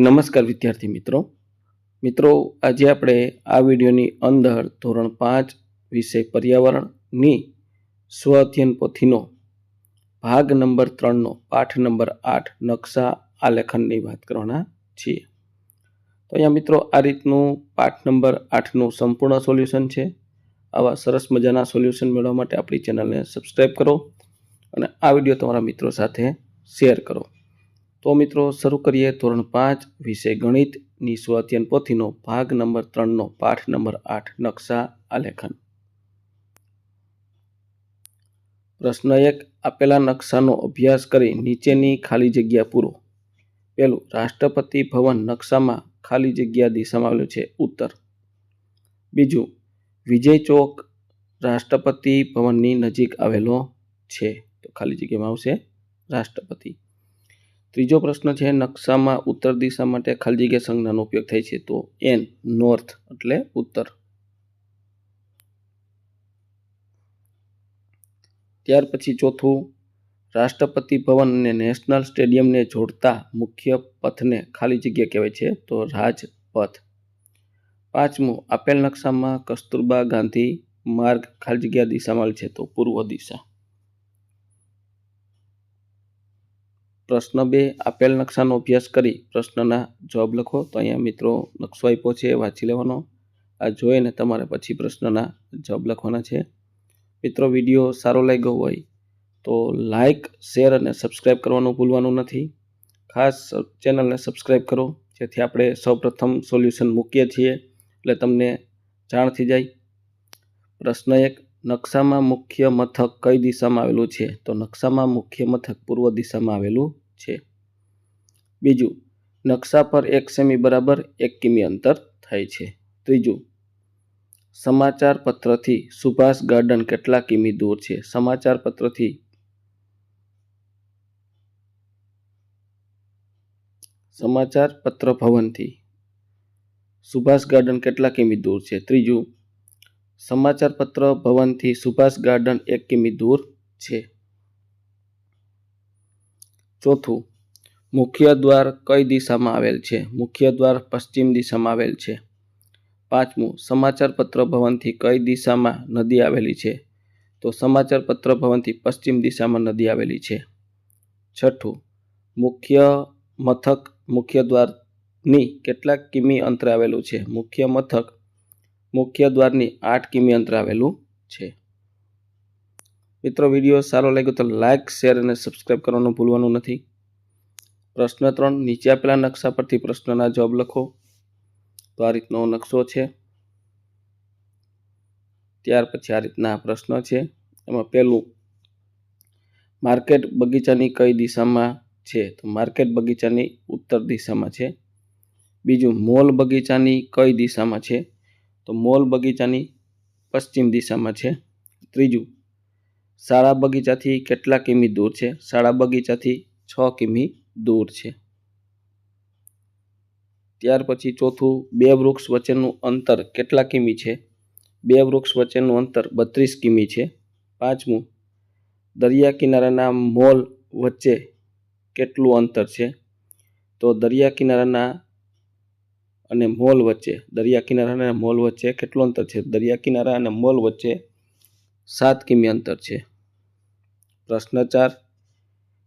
નમસ્કાર વિદ્યાર્થી મિત્રો આજે આપણે આ વિડીયોની અંદર ધોરણ 5 વિષય પર્યાવરણની સ્વ અધ્યયન પોથીનો ભાગ નંબર 3 નો પાઠ નંબર 8 નકશા આલેખનની વાત કરવાના છીએ। તો અહીંયા મિત્રો આ રીતનું પાઠ નંબર 8 નું સંપૂર્ણ સોલ્યુશન છે। આવા સરસ મજાના સોલ્યુશન મેળવવા માટે આપણી ચેનલને સબસ્ક્રાઇબ કરો અને આ વિડીયો તમારા મિત્રો સાથે શેર કરો। તો મિત્રો શરૂ કરીએ ધોરણ 5 વિષય ગણિતની સ્વ અધ્યયન પોથીનો ભાગ નંબર 3 નો પાઠ નંબર 8 નકશા આલેખન। પ્રશ્ન 1 આપેલા નકશાનો અભ્યાસ કરી નીચેની ખાલી જગ્યા પૂરો। પહેલું, રાષ્ટ્રપતિ ભવન નકશામાં ખાલી જગ્યા દિશામાં આવેલું છે ઉત્તર। બીજું, વિજય ચોક રાષ્ટ્રપતિ ભવનની નજીક આવેલો છે, તો ખાલી જગ્યામાં આવશે રાષ્ટ્રપતિ। ત્રીજો પ્રશ્ન છે, નકશામાં ઉત્તર દિશા માટે ખાલી જગ્યા સંજ્ઞાનો ઉપયોગ થાય છે, તો એન નોર્થ એટલે ઉત્તર। ત્યાર પછી ચોથું, રાષ્ટ્રપતિ ભવન અને નેશનલ સ્ટેડિયમને જોડતા મુખ્ય પથને ખાલી જગ્યા કહેવાય છે, તો રાજપથ। પાંચમું, આપેલ નકશામાં કસ્તુરબા ગાંધી માર્ગ ખાલી જગ્યા દિશામાં છે, તો પૂર્વ દિશા। પ્રશ્ન 2 આપેલ નકશાનો અભ્યાસ કરી પ્રશ્નના જવાબ લખો। તો અહીંયા મિત્રો નકશો આપ્યો છે, વાંચી લેવાનો, આ જોઈને તમારે પછી પ્રશ્નના જવાબ લખવાના છે। મિત્રો વિડીયો સારો લાગ્યો હોય તો લાઈક, શેર અને સબસ્ક્રાઇબ કરવાનું ભૂલવાનું નથી। ખાસ ચેનલને સબસ્ક્રાઇબ કરો જેથી આપણે સૌપ્રથમ સોલ્યુશન મૂકીએ છીએ એટલે તમને જાણ થઈ જાય। પ્રશ્ન 1 નકશામાં મુખ્ય મથક કઈ દિશામાં આવેલું છે, તો નકશામાં મુખ્ય મથક પૂર્વ દિશામાં આવેલું છે। બીજું, નકશા પર 1 સેમી બરાબર 1 કિમી અંતર થાય છે। ત્રીજું, સમાચાર પત્રથી સુભાષ ગાર્ડન કેટલા કિમી દૂર છે? સમાચાર પત્ર ભવનથી સુભાષ ગાર્ડન કેટલા કિમી દૂર છે? ત્રીજું, સમાચાર પત્ર ભવનથી સુભાષ ગાર્ડન 1 કિમી દૂર છે। ચોથું, મુખ્ય દ્વાર કઈ દિશામાં આવેલ છે? મુખ્ય દ્વાર પશ્ચિમ દિશામાં આવેલ છે। પાંચમું, સમાચાર પત્ર ભવનથી કઈ દિશામાં નદી આવેલી છે? તો સમાચાર પત્ર ભવનથી પશ્ચિમ દિશામાં નદી આવેલી છે। છઠ્ઠું, મુખ્ય મથક મુખ્ય દ્વારની કેટલા કિમી અંતરે આવેલું છે? મુખ્ય મથક મુખ્ય દ્વારની 8 કિમી અંતરે આવેલું છે। મિત્રો વિડીયો સારો લાગ્યો તો લાઈક, શેર અને સબસ્ક્રાઇબ કરવાનું ભૂલવાનું નથી। પ્રશ્ન 3 નીચે આપેલા નકશા પરથી પ્રશ્નના જવાબ લખો। તો આ રીતનો નકશો છે, ત્યાર પછી આ રીતના પ્રશ્ન છે। એમાં પહેલું, માર્કેટ બગીચાની કઈ દિશામાં છે? તો માર્કેટ બગીચાની ઉત્તર દિશામાં છે। બીજું, મોલ બગીચાની કઈ દિશામાં છે? તો મોલ બગીચાની પશ્ચિમ દિશામાં છે। ત્રીજું, શાળા બગીચાથી કેટલા કિમી દૂર છે? શાળા બગીચાથી 6 કિમી દૂર છે। ત્યાર પછી ચોથું, 2 વૃક્ષ વચ્ચેનું અંતર કેટલા કિમી છે? 2 વૃક્ષ વચ્ચેનું અંતર 32 કિમી છે। પાંચમું, દરિયા કિનારાના મોલ વચ્ચે કેટલું અંતર છે? તો દરિયા કિનારાના અને મોલ વચ્ચે કેટલું અંતર છે? દરિયા કિનારા અને મોલ વચ્ચે 7 કિમી અંતર છે। પ્રશ્ન 4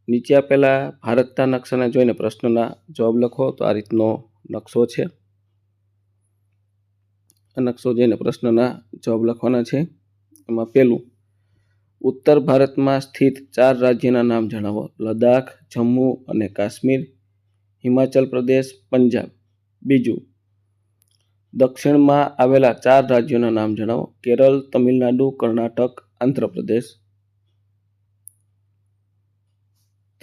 નીચે આપેલા ભારતના નકશાને જોઈને પ્રશ્નના જવાબ લખો। તો આ રીતનો નકશો છે, આ નકશો જોઈને પ્રશ્નના જવાબ લખવાના છે। એમાં પહેલું, ઉત્તર ભારતમાં સ્થિત 4 રાજ્યના નામ જણાવો। લદ્દાખ, જમ્મુ અને કાશ્મીર, હિમાચલ પ્રદેશ, પંજાબ। બીજું, દક્ષિણમાં આવેલા 4 રાજ્યોના નામ જણાવો। કેરળ, તમિલનાડુ, કર્ણાટક, આંધ્રપ્રદેશ।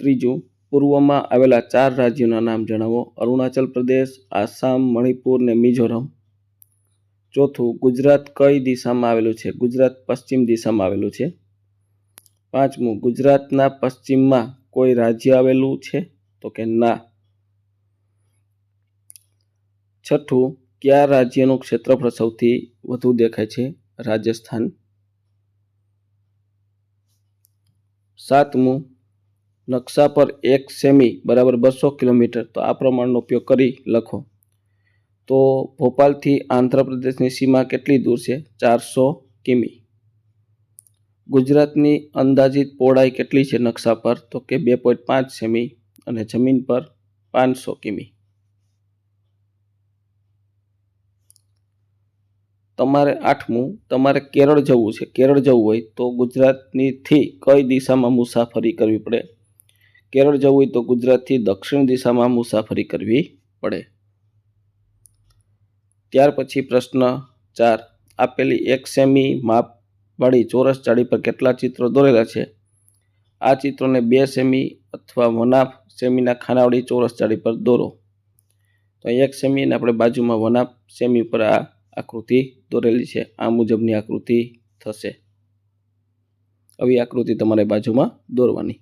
ત્રીજું, પૂર્વમાં આવેલા 4 રાજ્યોના નામ જણાવો। અરુણાચલ પ્રદેશ, આસામ, મણિપુર ને મિઝોરમ। ચોથું, ગુજરાત કઈ દિશામાં આવેલું છે? ગુજરાત પશ્ચિમ દિશામાં આવેલું છે। પાંચમું, ગુજરાતના પશ્ચિમમાં કોઈ રાજ્ય આવેલું છે? તો કે ના। છઠ્ઠું, કયા રાજ્યનું ક્ષેત્રફળ સૌથી વધુ દેખાય છે? રાજસ્થાન। સાતમું, નકશા પર 1 સેમી બરાબર 200 કિલોમીટર, તો આ પ્રમાણનો ઉપયોગ કરી લખો. તો ભોપાલથી આંધ્રપ્રદેશની સીમા કેટલી દૂર છે? 400 કિમી. ગુજરાતની અંદાજિત પહોળાઈ કેટલી છે નકશા પર? તો કે 2.5 સેમી અને જમીન પર 500 કિમી. તમારે 8મું, તમારે કેરળ જવું છે. કેરળ જવું હોય તો ગુજરાતથી કઈ દિશામાં મુસાફરી કરવી પડે? કેરળ જવું હોય તો ગુજરાતથી દક્ષિણ દિશામાં મુસાફરી કરવી પડે. ત્યાર પછી પ્રશ્ન 4, આપેલી 1 સેમી માપવાળી ચોરસ જાળી પર કેટલા ચિત્રો દોરેલા છે? આ ચિત્રોને 2 સેમી અથવા 1/2 સેમીના ખાનાવાળી ચોરસ જાળી પર દોરો. તો 1 સેમી અને આપણે બાજુમાં 1/2 સેમી પર આ આકૃતિ દોરેલી છે. આ મુજબની આકૃતિ થશે. આવી આકૃતિ તમારે બાજુમાં દોરવાની.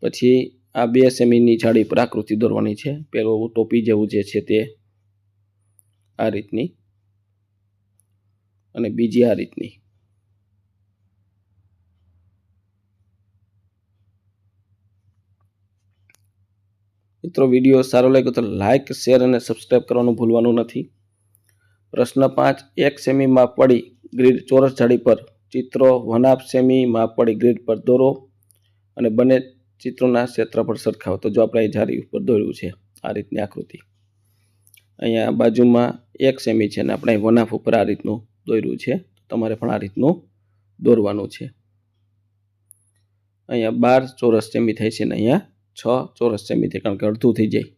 પછી આ 2 સેમીની જાળી પર આકૃતિ દોરવાની છે. પેલું ટોપી જેવું જે છે તે આ રીતની અને બીજી આ રીતની. મિત્રો, વિડીયો સારો લાગ્યો તો લાઈક, શેર અને સબસ્ક્રાઈબ કરવાનું ભૂલવાનું નથી. પ્રશ્ન 5, 1 સેમી માપવાળી ગ્રીડ ચોરસ જાળી પર ચિત્રો 1/2 સેમી માપવાળી ગ્રીડ પર દોરો અને બંને ચિત્રોના ક્ષેત્રફળ સરખાવો. તો જો આપણે અહીં જાળી ઉપર દોર્યું છે આ રીતની આકૃતિ. અહીંયા બાજુમાં 1 સેમી છે અને આપણે 1/2 ઉપર આ રીતનું દોર્યું છે. તમારે પણ આ રીતનું દોરવાનું છે. અહીંયા 12 ચોરસ સેમી થાય છે અને અહીંયા 6 ચોરસ સેમી થાય, કારણ કે અડધું થઈ જાય.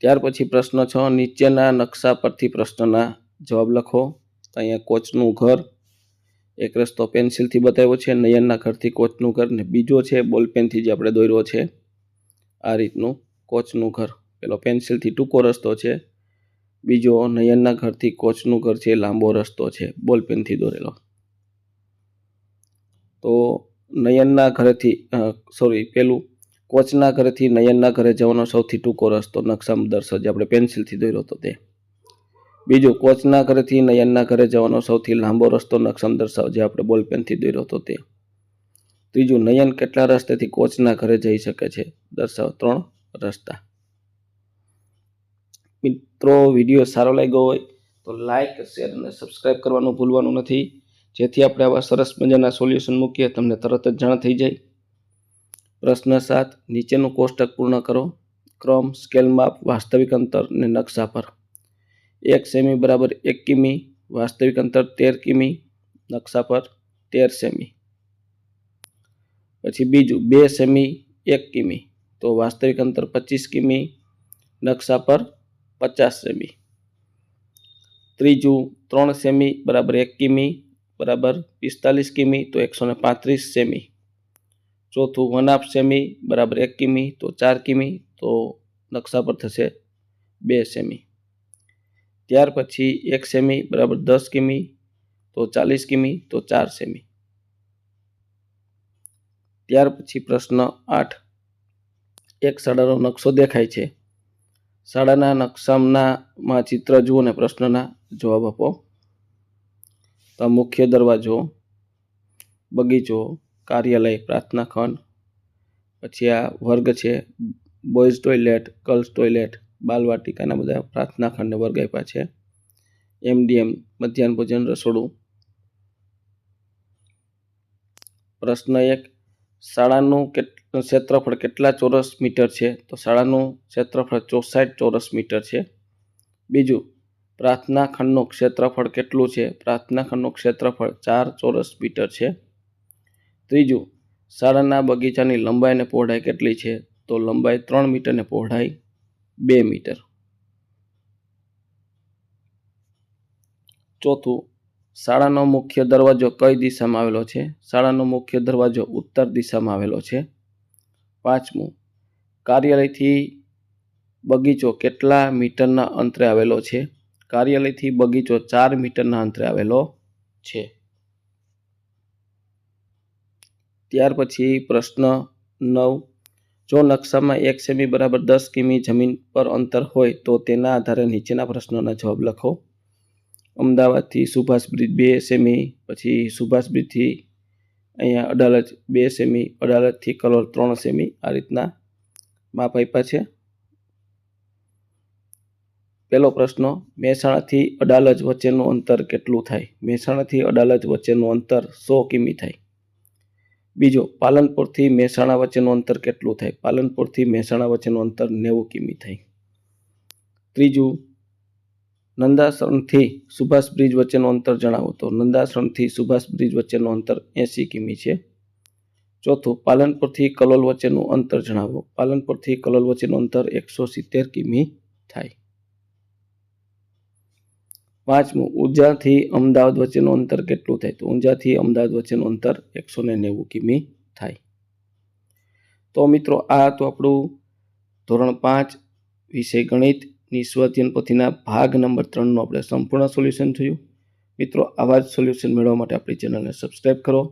ત્યાર પછી પ્રશ્ન 6, નીચેના નકશા પરથી પ્રશ્નના જવાબ લખો. અહીંયા કોચનું ઘર, એક રસ્તો પેન્સિલથી બતાવ્યો છે, નયનના ઘરથી કોચનું ઘર, ને બીજો છે બોલપેનથી જે આપણે દોર્યો છે આ રીતનું કોચનું ઘર. પેલો પેન્સિલથી ટૂંકો રસ્તો છે, બીજો નયનના ઘરથી કોચનું ઘર છે લાંબો રસ્તો છે બોલપેનથી દોરેલો. તો નયનના ઘરેથી પેલું કોચના ઘરેથી નયનના ઘરે જવાનો સૌથી ટૂંકો રસ્તો નકશામાં દર્શાવો, જે આપણે પેન્સિલથી દોર્યો હતો તે. બીજું, કોચના ઘરેથી નયનના ઘરે જવાનો સૌથી લાંબો રસ્તો નકશામાં દર્શાવો, જે આપણે બોલપેનથી દોર્યો હતો તે. ત્રીજું, નયન કેટલા રસ્તેથી કોચના ઘરે જઈ શકે છે? દર્શાવો 3 રસ્તા. મિત્રો, વિડીયો સારો લાગ્યો હોય તો લાઈક, શેર અને સબસ્ક્રાઈબ કરવાનું ભૂલવાનું નથી, જેથી આપણે આવા સરસ મજાના સોલ્યુશન મૂકીએ તમને તરત જ જાણ થઈ જાય. પ્રશ્ન 7, નીચેનું કોષ્ટક પૂર્ણ કરો. ક્રમ, સ્કેલ માપ, વાસ્તવિક અંતર ને નકશા પર. 1 સેમી બરાબર 1 કિમી, વાસ્તવિક અંતર 13 કિમી, નકશા પર 13 સેમી. પછી બીજું, 2 સેમી 1 કિમી, તો વાસ્તવિક અંતર 25 કિમી, નકશા પર 50 સેમી. ત્રીજું, 3 સેમી બરાબર 1 કિમી બરાબર 45 કિમી, તો 135 સેમી. ચોથું, 1/2 સેમી બરાબર 1 કિમી, તો 4 કિમી, તો નકશા પર થશે 2 સેમી. ત્યાર પછી 1 સેમી બરાબર 10 કિમી, તો 40 કિમી, તો 4 સેમી. ત્યાર પછી પ્રશ્ન 8, એક શાળાનો નકશો દેખાય છે. શાળાના નકશામાં ચિત્ર જુઓ અને પ્રશ્નના જવાબ આપો. તો મુખ્ય દરવાજો, બગીચો, કાર્યાલય, પ્રાર્થના ખંડ, પછી આ વર્ગ છે, બોયઝ ટોયલેટ, ગર્લ્સ ટોયલેટ, બાલવાટિકાના બધા પ્રાર્થના ખંડ ને વર્ગ આપ્યા છે. MDM, મધ્યાહન ભોજન રસોડું. પ્રશ્ન 1, શાળાનું ક્ષેત્રફળ કેટલા ચોરસ મીટર છે? તો શાળાનું ક્ષેત્રફળ 64 ચોરસ મીટર છે. બીજું, પ્રાર્થના ખંડનું ક્ષેત્રફળ કેટલું છે? પ્રાર્થના ખંડનું ક્ષેત્રફળ 4 ચોરસ મીટર છે. ત્રીજું, શાળાના બગીચાની લંબાઈ અને પહોળાઈ કેટલી છે? તો લંબાઈ 3 મીટર અને પહોળાઈ 2 મીટર. ચોથું, શાળાનો મુખ્ય દરવાજો કઈ દિશામાં આવેલો છે? શાળાનો મુખ્ય દરવાજો ઉત્તર દિશામાં આવેલો છે. પાંચમું, કાર્યાલયથી બગીચો કેટલા મીટરના અંતરે આવેલો છે? કાર્યાલયથી બગીચો 4 મીટરના અંતરે આવેલો છે. ત્યાર પછી પ્રશ્ન 9, જો નકશામાં 1 સેમી બરાબર 10 કિમી જમીન પર અંતર હોય તો તેના આધારે નીચેના પ્રશ્નોના જવાબ લખો. અમદાવાદથી સુભાષ બ્રિજ 2 સેમી, પછી સુભાષ બ્રિજથી અહીંયા અડાલજ 2 સેમી, અડાલજથી કલોલ 3 સેમી, આ રીતના માપ આપ્યા છે. પહેલો પ્રશ્ન, મહેસાણાથી અડાલજ વચ્ચેનું અંતર કેટલું થાય? મહેસાણાથી અડાલજ વચ્ચેનું અંતર 100 કિમી થાય. બીજો, પાલનપુરથી મહેસાણા વચ્ચેનું અંતર કેટલું થાય? પાલનપુરથી મહેસાણા વચ્ચેનું અંતર 90 કિમી થાય. ત્રીજું, નંદાસરણથી સુભાષ બ્રિજ વચ્ચેનું અંતર જણાવો. તો નંદાસરણથી સુભાષ બ્રિજ વચ્ચેનું અંતર 80 કિમી છે. ચોથું, પાલનપુરથી કલોલ વચ્ચેનું અંતર જણાવો. પાલનપુરથી કલોલ વચ્ચેનું અંતર 170 કિમી થાય. પાંચમું, ઊંઝાથી અમદાવાદ વચ્ચેનું અંતર કેટલું થાય? તો ઊંઝાથી અમદાવાદ વચ્ચેનું અંતર 190 કિમી થાય. તો મિત્રો, આ તો આપણું ધોરણ 5 વિષય ગણિતની સ્વઅધ્યયન પોથીના ભાગ નંબર 3નું આપણે સંપૂર્ણ સોલ્યુશન થયું. મિત્રો, આવા જ સોલ્યુશન મેળવવા માટે આપણી ચેનલને સબસ્ક્રાઈબ કરો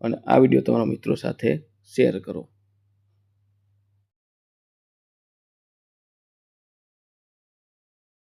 અને આ વિડીયો તમારા મિત્રો સાથે શેર કરો.